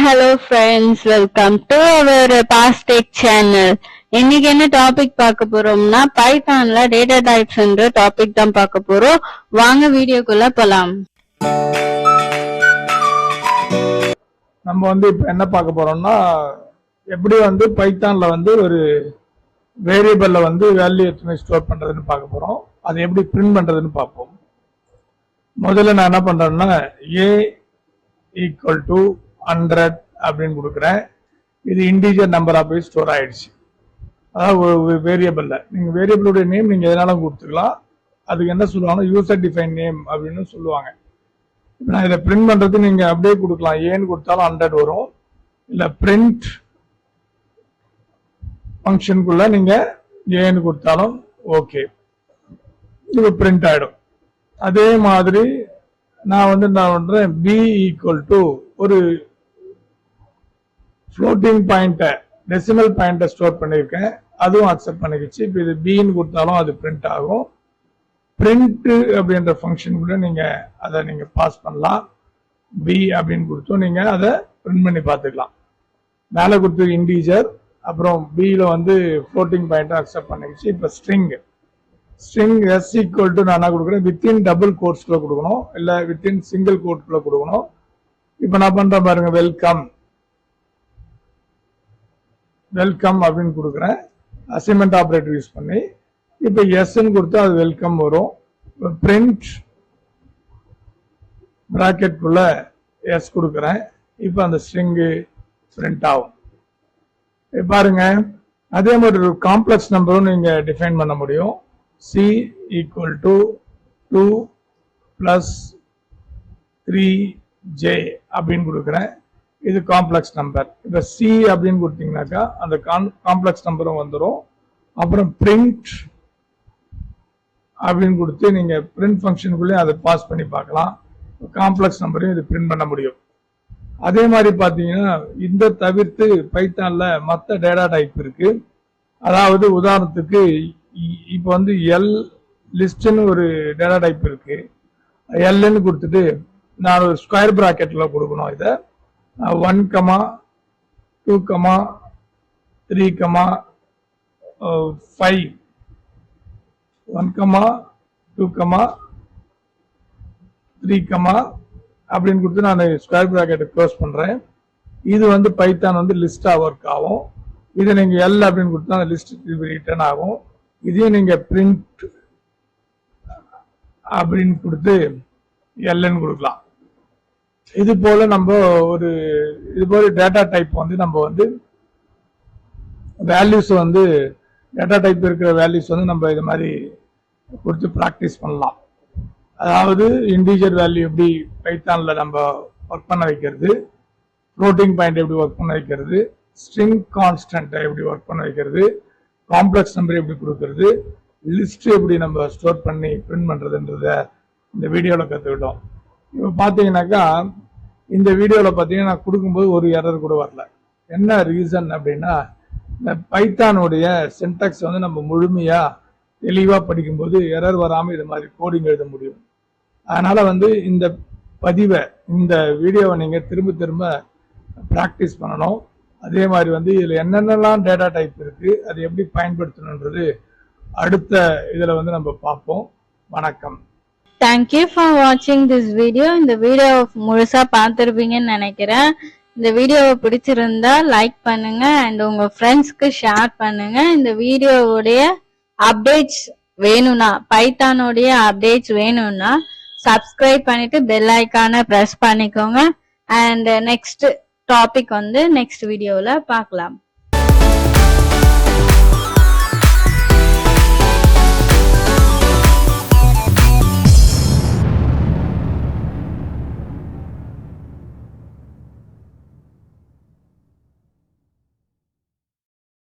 hello friends, welcome to our past tech channel. இன்னைக்கு என்ன topic பார்க்க போறோம்னா பைத்தான்ல டேட்டா டைப்ஸ்ன்ற டாபிக் தான் பார்க்க போறோம். வாங்க வீடியோக்குள்ள போலாம். நம்ம இப்ப என்ன பார்க்க போறோம்னா எப்படி பைத்தான்ல ஒரு வேரியபிள்ல வேல்யூ எத்தனை ஸ்டோர் பண்றதுன்னு பார்க்க போறோம். அதை எப்படி பிரிண்ட் பண்றதுன்னு பார்ப்போம். முதல்ல நான் என்ன பண்றேன்னா a ஈக்குவல் டு 100 அப்படின்னு கொடுக்குறேன். இது இன்டிஜர் நம்பரா போய் ஸ்டோர் ஆயிடுச்சு. அதாவது ஒரு வேரியபிள்ல நீங்க வேரியபிளுடைய நேம் நீங்க எதனாலும் கொடுத்துக்கலாம். அதுக்கு என்ன சொல்லுவாங்க, யூசர் டிஃபைன் நேம் அப்படின்னு சொல்லுவாங்க. இப்போ நான் இதை பிரிண்ட் பண்றது நீங்க அப்படியே கொடுக்கலாம். ஏன்னு கொடுத்தாலும் 100 வரும். இல்ல பிரிண்ட் ஃபங்க்ஷனுக்குள்ள நீங்க ஏன்னு கொடுத்தாலும் ஓகே, இது பிரிண்ட் ஆயிடும். அதே மாதிரி நான் என்ன பண்றேன், b ஈக்குவல் டு ஒரு ஃப்ளோட்டிங் பாயிண்ட டெசிமல் பாயிண்ட ஸ்டோர் பண்ணியிருக்கேன். அதுவும் அக்செப்ட் பண்ணிக்கிச்சு. இப்போ இது பின்னு கொடுத்தாலும் அது பிரிண்ட் ஆகும். பிரிண்ட் அப்படின்ற ஃபங்க்ஷன் கூட நீங்க அதை நீங்க பாஸ் பண்ணலாம். பி அப்படின்னு கொடுத்தோம் நீங்க அதை பிரிண்ட் பண்ணி பார்த்துக்கலாம். மேலே கொடுத்து இன்டீஜர், அப்புறம் பியில் ஃப்ளோட்டிங் பாயிண்ட் அக்செப்ட் பண்ணிக்கிச்சு. இப்போ ஸ்ட்ரிங் எஸ் ஈக்குவல் டு நான் என்ன கொடுக்குறேன், வித்தின் டபுள் கோட்ஸ்குள்ள கொடுக்கணும், இல்லை வித்தின் சிங்கிள் கோட்குள்ள கொடுக்கணும். இப்போ நான் பண்றேன் பாருங்க, வெல்கம் அப்படின்னு கொடுக்குறேன். அசைன்மெண்ட் ஆப்ரேட்டர் யூஸ் பண்ணி இப்போ எஸ்ன்னு கொடுத்தா அது வெல்கம் வரும். பிரிண்ட் பிராக்கெட்குள்ள எஸ் கொடுக்குறேன். இப்போ அந்த ஸ்ட்ரிங்கு பிரிண்ட் ஆகும். பாருங்க, அதே மாதிரி ஒரு காம்ப்ளெக்ஸ் நம்பரும் நீங்க டிஃபைன் பண்ண முடியும். சி ஈக்குவல் டு 2 + 3j அப்படின்னு கொடுக்குறேன். இது காம்ப்ளெக்ஸ் நம்பர். இப்போ சி அப்படின்னு கொடுத்தீங்கன்னாக்கா அந்த காம்ப்ளெக்ஸ் நம்பரும் வந்துடும். அப்புறம் பிரிண்ட் அப்படின்னு கொடுத்து நீங்க பிரிண்ட் ஃபங்க்ஷனுக்குள்ளே அதை பாஸ் பண்ணி பார்க்கலாம். காம்ப்ளெக்ஸ் நம்பரையும் இது பிரிண்ட் பண்ண முடியும். அதே மாதிரி பார்த்தீங்கன்னா இந்த தவிர்த்து பைத்தான்ல மற்ற டேட்டா டைப் இருக்கு. அதாவது உதாரணத்துக்கு இப்போ எல் லிஸ்ட்னு ஒரு டேட்டா டைப் இருக்கு. எல்ன்னு கொடுத்துட்டு நான் ஒரு ஸ்கொயர் பிராக்கெட்ல கொடுக்கணும். இதை 1, 2, 3, 5 1, 2, 3 அப்படின்னு கொடுத்து நான் ஸ்கொயர் பிராக்கெட்டை க்ளோஸ் பண்றேன். இது பைத்தான் லிஸ்டா ஒர்க் ஆகும். இதை நீங்க எல் அப்படின்னு கொடுத்தா அந்த லிஸ்ட் ரிட்டர்ன் ஆகும். இதையும் நீங்க பிரிண்ட் அப்படின்னு கொடுத்து எல்ன்னு கொடுக்கலாம். இது போல நம்ம இது போல டேட்டா டைப் நம்ம வேல்யூஸ் டேட்டா டைப் இருக்கிற வேல்யூஸ் நம்ம இது மாதிரி கொடுத்து ப்ராக்டிஸ் பண்ணலாம். அதாவது இன்டீஜர் வேல்யூ எப்படி பைத்தான்ல நம்ம ஒர்க் பண்ண வைக்கிறது, ஃப்ளோட்டிங் பாயிண்ட் எப்படி ஒர்க் பண்ண வைக்கிறது, ஸ்ட்ரிங் கான்ஸ்டன்ட் எப்படி ஒர்க் பண்ண வைக்கிறது, காம்ப்ளெக்ஸ் நம்பர் எப்படி கொடுக்கறது, லிஸ்ட் எப்படி நம்ம ஸ்டோர் பண்ணி பிரிண்ட் பண்றதுன்றத இந்த வீடியோவில் கற்றுக்கிட்டோம். இப்போ பார்த்தீங்கன்னாக்கா இந்த வீடியோவில் பார்த்தீங்கன்னா நான் கொடுக்கும்போது ஒரு எரர் கூட வரல. என்ன ரீசன் அப்படின்னா, இந்த பைத்தானுடைய சின்டாக்ஸ் நம்ம முழுமையா தெளிவாக படிக்கும்போது எரர் வராமல் இது மாதிரி கோடிங் எழுத முடியும். அதனால இந்த பதிவை இந்த வீடியோவை நீங்கள் திரும்ப திரும்ப ப்ராக்டிஸ் பண்ணணும். அதே மாதிரி இதில் என்னென்னலாம் டேட்டா டைப் இருக்கு, அதை எப்படி பயன்படுத்தணுன்றது அடுத்த இதில் நம்ம பார்ப்போம். வணக்கம். Thank you for watching this video. இந்த வீடியோ முழுசா பார்த்திருப்பீங்கன்னு நினைக்கிறேன். இந்த வீடியோவை பிடிச்சிருந்தா லைக் பண்ணுங்க அண்ட் உங்க ஃப்ரெண்ட்ஸ்க்கு ஷேர் பண்ணுங்க. இந்த வீடியோவுடைய அப்டேட்ஸ் வேணும்னா, பைத்தானுடைய அப்டேட்ஸ் வேணும்னா சப்ஸ்கிரைப் பண்ணிட்டு பெல் ஐக்கானை பிரஸ் பண்ணிக்கோங்க. அண்ட் நெக்ஸ்ட் டாபிக் நெக்ஸ்ட் வீடியோவில் பார்க்கலாம்.